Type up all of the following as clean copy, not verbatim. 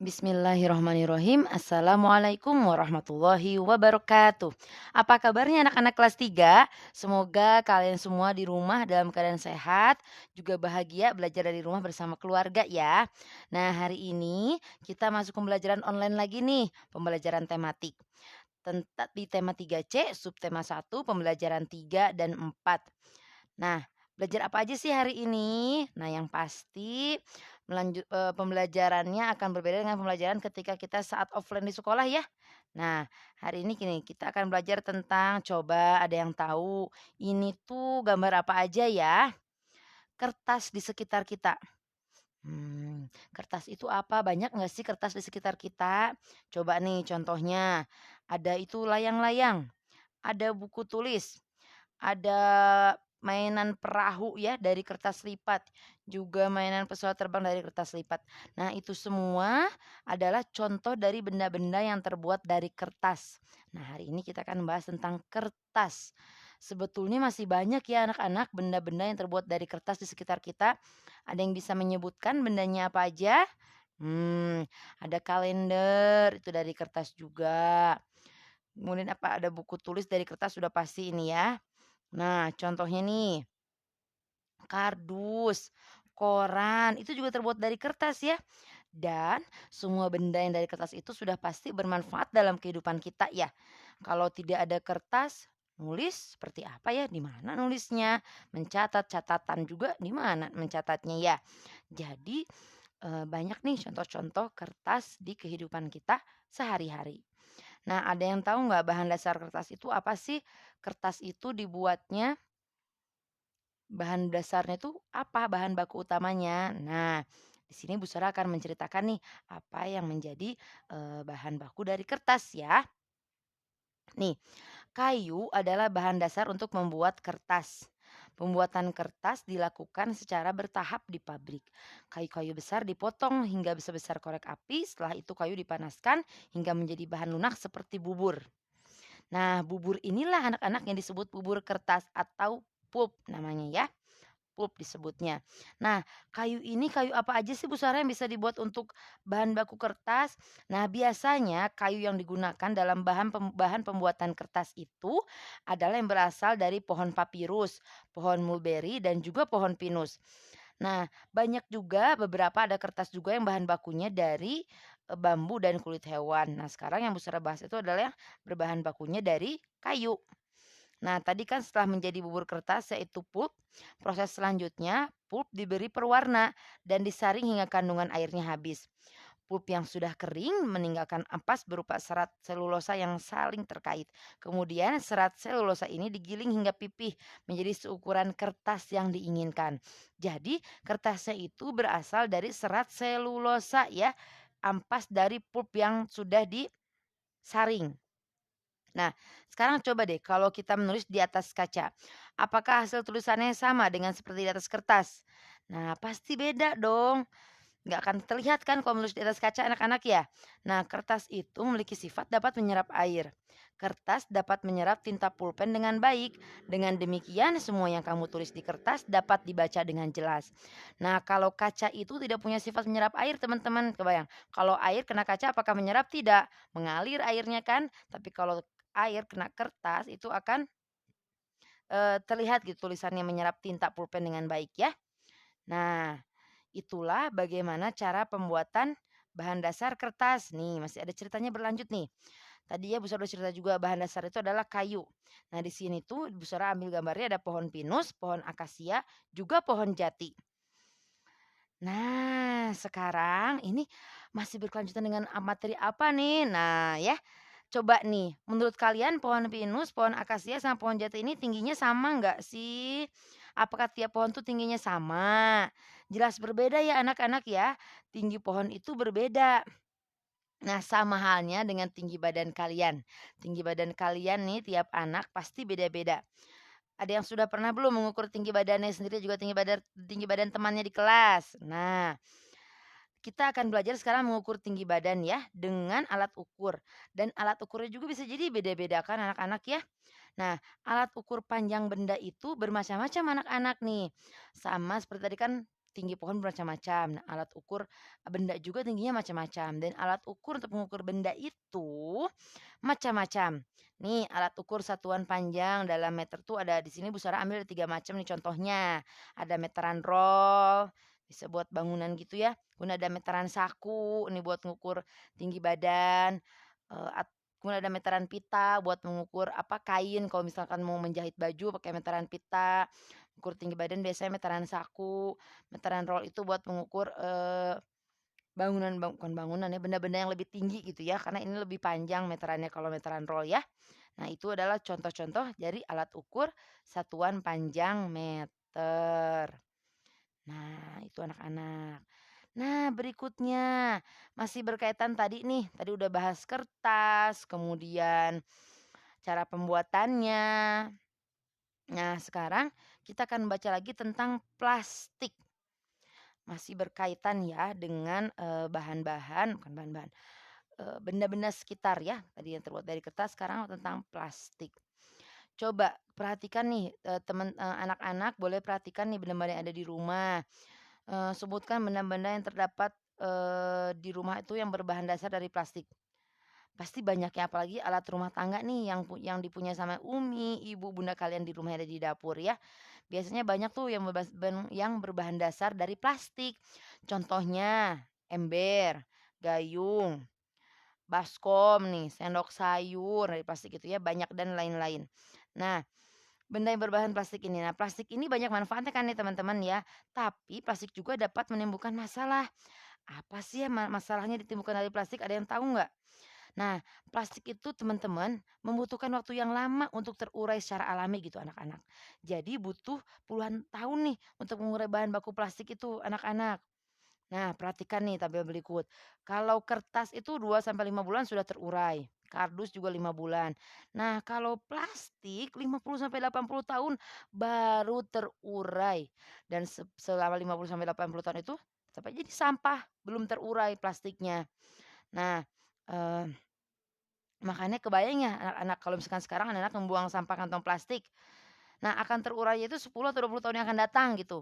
Bismillahirrahmanirrahim. Assalamualaikum warahmatullahi wabarakatuh. Apa kabarnya anak-anak kelas 3? Semoga kalian semua di rumah dalam keadaan sehat, juga bahagia belajar dari rumah bersama keluarga ya. Nah, hari ini kita masuk pembelajaran online lagi nih, pembelajaran tematik. Di tema 3C, subtema 1, pembelajaran 3 dan 4. Nah, belajar apa aja sih hari ini? Nah, yang pasti pembelajarannya akan berbeda dengan pembelajaran ketika kita saat offline di sekolah ya. Nah, hari ini gini, kita akan belajar tentang coba ada yang tahu ini tuh gambar apa aja ya? Kertas di sekitar kita. Kertas itu apa? Banyak nggak sih kertas di sekitar kita? Coba nih contohnya, ada itu layang-layang, ada buku tulis, ada mainan perahu ya dari kertas lipat, juga mainan pesawat terbang dari kertas lipat. Nah, itu semua adalah contoh dari benda-benda yang terbuat dari kertas. Nah, hari ini kita akan membahas tentang kertas. Sebetulnya masih banyak ya anak-anak benda-benda yang terbuat dari kertas di sekitar kita. Ada yang bisa menyebutkan bendanya apa aja? Hmm, ada kalender itu dari kertas juga. Kemudian apa? Ada buku tulis dari kertas sudah pasti ini ya. Nah, contohnya nih, kardus, koran, itu juga terbuat dari kertas ya. Dan semua benda yang dari kertas itu sudah pasti bermanfaat dalam kehidupan kita ya. Kalau tidak ada kertas, nulis seperti apa ya? Di mana nulisnya? Mencatat catatan juga di mana mencatatnya ya. Jadi banyak nih contoh-contoh kertas di kehidupan kita sehari-hari. Nah, ada yang tahu nggak bahan dasar kertas itu apa sih? Kertas itu dibuatnya bahan dasarnya itu apa, bahan baku utamanya. Nah, di sini Bu Sara akan menceritakan nih, apa yang menjadi, bahan baku dari kertas ya. Nih, kayu adalah bahan dasar untuk membuat kertas. Pembuatan kertas dilakukan secara bertahap di pabrik. Kayu-kayu besar dipotong hingga sebesar korek api, setelah itu kayu dipanaskan hingga menjadi bahan lunak seperti bubur. Nah, bubur inilah anak-anak yang disebut bubur kertas atau pulp namanya ya. Pulp disebutnya. Nah, kayu ini kayu apa aja sih Bu Sarah yang bisa dibuat untuk bahan baku kertas? Nah, biasanya kayu yang digunakan dalam bahan pembuatan kertas itu adalah yang berasal dari pohon papirus, pohon mulberry, dan juga pohon pinus. Nah, banyak juga beberapa ada kertas juga yang bahan bakunya dari bambu dan kulit hewan. Nah, sekarang yang Bu Sarah bahas itu adalah yang berbahan bakunya dari kayu. Nah, tadi kan setelah menjadi bubur kertas yaitu pulp, proses selanjutnya pulp diberi perwarna dan disaring hingga kandungan airnya habis. Pulp yang sudah kering meninggalkan ampas berupa serat selulosa yang saling terkait. Kemudian serat selulosa ini digiling hingga pipih menjadi seukuran kertas yang diinginkan. Jadi kertasnya itu berasal dari serat selulosa ya, ampas dari pulp yang sudah disaring. Nah, sekarang coba deh kalau kita menulis di atas kaca, apakah hasil tulisannya sama dengan seperti di atas kertas? Nah, pasti beda dong. Nggak akan terlihat kan kalau menulis di atas kaca anak-anak ya? Nah, kertas itu memiliki sifat dapat menyerap air. Kertas dapat menyerap tinta pulpen dengan baik. Dengan demikian, semua yang kamu tulis di kertas dapat dibaca dengan jelas. Nah, kalau kaca itu tidak punya sifat menyerap air, teman-teman, kebayang. Kalau air kena kaca apakah menyerap? Tidak. Mengalir airnya kan? Tapi kalau air kena kertas itu akan terlihat gitu tulisannya menyerap tinta pulpen dengan baik ya. Nah, itulah bagaimana cara pembuatan bahan dasar kertas. Nih, masih ada ceritanya berlanjut nih. Tadi ya Bu Sara udah cerita juga bahan dasar itu adalah kayu. Nah, di sini tuh Bu Sara ambil gambarnya ada pohon pinus, pohon akasia, juga pohon jati. Nah, sekarang ini masih berkelanjutan dengan materi apa nih? Nah, ya, coba nih, menurut kalian pohon pinus, pohon akasia, sama pohon jati ini tingginya sama nggak sih? Apakah tiap pohon tuh tingginya sama? Jelas berbeda ya anak-anak ya. Tinggi pohon itu berbeda. Nah, sama halnya dengan tinggi badan kalian. Tinggi badan kalian nih tiap anak pasti beda-beda. Ada yang sudah pernah belum mengukur tinggi badannya sendiri juga tinggi badan temannya di kelas? Nah, kita akan belajar sekarang mengukur tinggi badan ya dengan alat ukur. Dan alat ukurnya juga bisa jadi beda-beda kan anak-anak ya. Nah, alat ukur panjang benda itu bermacam-macam anak-anak nih. Sama seperti tadi kan tinggi pohon bermacam-macam. Nah, alat ukur benda juga tingginya macam-macam dan alat ukur untuk mengukur benda itu macam-macam. Nih, alat ukur satuan panjang dalam meter tuh ada di sini Bu Sarah ambil ada 3 macam nih contohnya. Ada meteran roll, bisa buat bangunan gitu ya. Kemudian ada meteran saku, ini buat ngukur tinggi badan. Kemudian ada meteran pita buat mengukur apa kain kalau misalkan mau menjahit baju pakai meteran pita. Ukur tinggi badan biasanya meteran saku, meteran roll itu buat mengukur, bukan bangunan ya, benda-benda yang lebih tinggi gitu ya, karena ini lebih panjang meterannya kalau meteran roll ya. Nah, itu adalah contoh-contoh dari alat ukur satuan panjang meter. Nah, itu anak-anak. Nah, berikutnya masih berkaitan tadi nih, tadi udah bahas kertas, kemudian cara pembuatannya. Nah, sekarang kita akan baca lagi tentang plastik. Masih berkaitan ya dengan, bahan-bahan bukan bahan-bahan, benda-benda sekitar ya, tadi yang terbuat dari kertas, sekarang tentang plastik. Coba perhatikan nih, anak-anak boleh perhatikan nih benda-benda yang ada di rumah, sebutkan benda-benda yang terdapat, di rumah itu yang berbahan dasar dari plastik. Pasti banyak ya, apalagi alat rumah tangga nih yang dipunya sama Umi, ibu, bunda kalian di rumah yang ada di dapur ya. Biasanya banyak tuh yang berbahan dasar dari plastik. Contohnya ember, gayung, baskom nih, sendok sayur dari plastik itu ya, banyak dan lain-lain. Nah, benda yang berbahan plastik ini. Nah, plastik ini banyak manfaatnya kan nih teman-teman ya. Tapi plastik juga dapat menimbulkan masalah. Apa sih ya masalahnya ditimbulkan dari plastik? Ada yang tahu nggak? Nah, plastik itu teman-teman membutuhkan waktu yang lama untuk terurai secara alami gitu anak-anak. Jadi butuh puluhan tahun nih untuk mengurai bahan baku plastik itu anak-anak. Nah, perhatikan nih tabel berikut. Kalau kertas itu 2 sampai 5 bulan sudah terurai. Kardus juga 5 bulan. Nah, kalau plastik 50 sampai 80 tahun baru terurai. Dan selama 50 sampai 80 tahun itu tetap aja jadi sampah, belum terurai plastiknya. Nah, eee makanya kebayang ya anak-anak kalau misalkan sekarang anak-anak membuang sampah kantong plastik. Nah, akan terurai itu 10 atau 20 tahun yang akan datang gitu.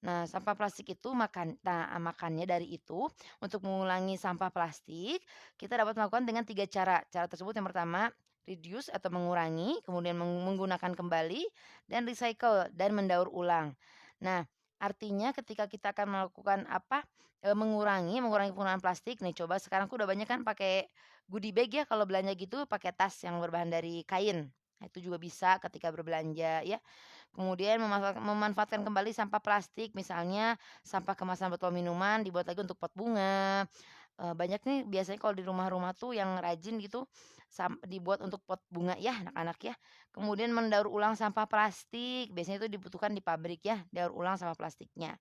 Nah, sampah plastik itu makannya dari itu untuk mengulangi sampah plastik, kita dapat melakukan dengan 3 cara. Cara tersebut yang pertama, reduce atau mengurangi, kemudian menggunakan kembali, dan recycle dan mendaur ulang. Nah, artinya ketika kita akan melakukan apa, mengurangi penggunaan plastik nih coba sekarang aku udah banyak kan pakai goodie bag ya kalau belanja gitu pakai tas yang berbahan dari kain. Nah, itu juga bisa ketika berbelanja ya. Kemudian memanfaatkan kembali sampah plastik, misalnya sampah kemasan botol minuman dibuat lagi untuk pot bunga. Banyak nih biasanya kalau di rumah-rumah tuh yang rajin gitu, dibuat untuk pot bunga ya anak-anak ya. Kemudian mendaur ulang sampah plastik, biasanya itu dibutuhkan di pabrik ya, daur ulang sampah plastiknya.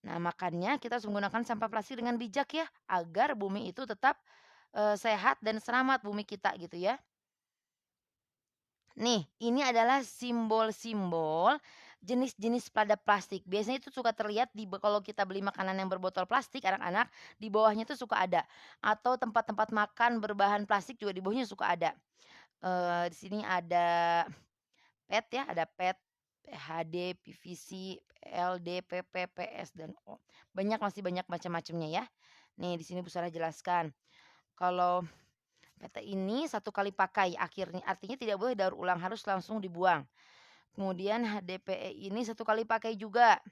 Nah, makanya kita harus menggunakan sampah plastik dengan bijak ya, agar bumi itu tetap, sehat dan selamat bumi kita gitu ya. Nih, ini adalah simbol-simbol jenis-jenis padat plastik. Biasanya itu suka terlihat kalau kita beli makanan yang berbotol plastik anak-anak, di bawahnya itu suka ada. Atau tempat-tempat makan berbahan plastik juga di bawahnya suka ada. Di sini ada PET ya, ada PET, PHD, PVC, PLD, PP, PS, dan O. Masih banyak macam-macamnya ya. Nih, di sini Bu Sarah jelaskan. Kalau PT ini satu kali pakai artinya tidak boleh daur ulang, harus langsung dibuang. Kemudian HDPE ini satu kali pakai juga,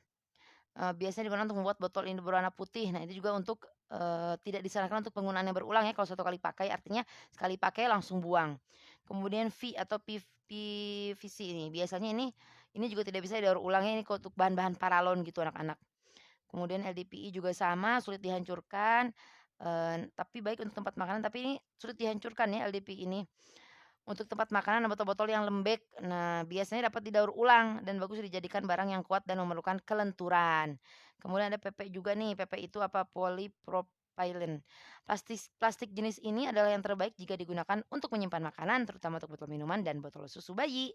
biasanya digunakan untuk membuat botol ini berwarna putih. Nah, itu juga untuk, tidak disarankan untuk penggunaan yang berulang ya kalau satu kali pakai, artinya sekali pakai langsung buang. Kemudian V atau PVC ini, biasanya ini juga tidak bisa didaur ulang ya, ini untuk bahan-bahan paralon gitu anak-anak. Kemudian LDPI juga sama, sulit dihancurkan, tapi baik untuk tempat makanan, tapi ini sulit dihancurkan ya LDPI ini. Untuk tempat makanan dan botol-botol yang lembek, nah biasanya dapat didaur ulang dan bagus dijadikan barang yang kuat dan memerlukan kelenturan. Kemudian ada PP juga nih, PP itu apa? Polypropylene. Plastik jenis ini adalah yang terbaik jika digunakan untuk menyimpan makanan, terutama untuk botol minuman dan botol susu bayi.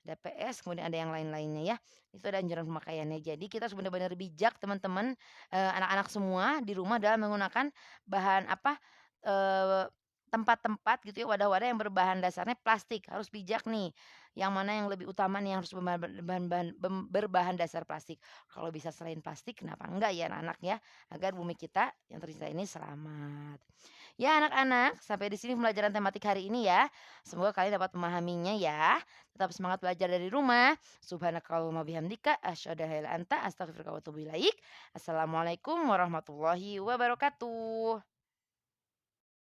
Ada PS, kemudian ada yang lain-lainnya ya. Itu ada anjuran pemakaiannya. Jadi kita harus benar-benar bijak teman-teman, anak-anak semua di rumah dalam menggunakan bahan apa, tempat-tempat gitu ya, wadah-wadah yang berbahan dasarnya plastik, harus bijak nih, yang mana yang lebih utama nih yang harus berbahan dasar plastik. Kalau bisa selain plastik kenapa enggak ya anak-anak ya, agar bumi kita yang tersisa ini selamat. Ya anak-anak, sampai di sini pembelajaran tematik hari ini ya. Semoga kalian dapat memahaminya ya. Tetap semangat belajar dari rumah. Subhanakallahumma bihamdika asyhadu an la ilaha illa anta astaghfiruka wa atubu ilaik. Assalamualaikum warahmatullahi wabarakatuh.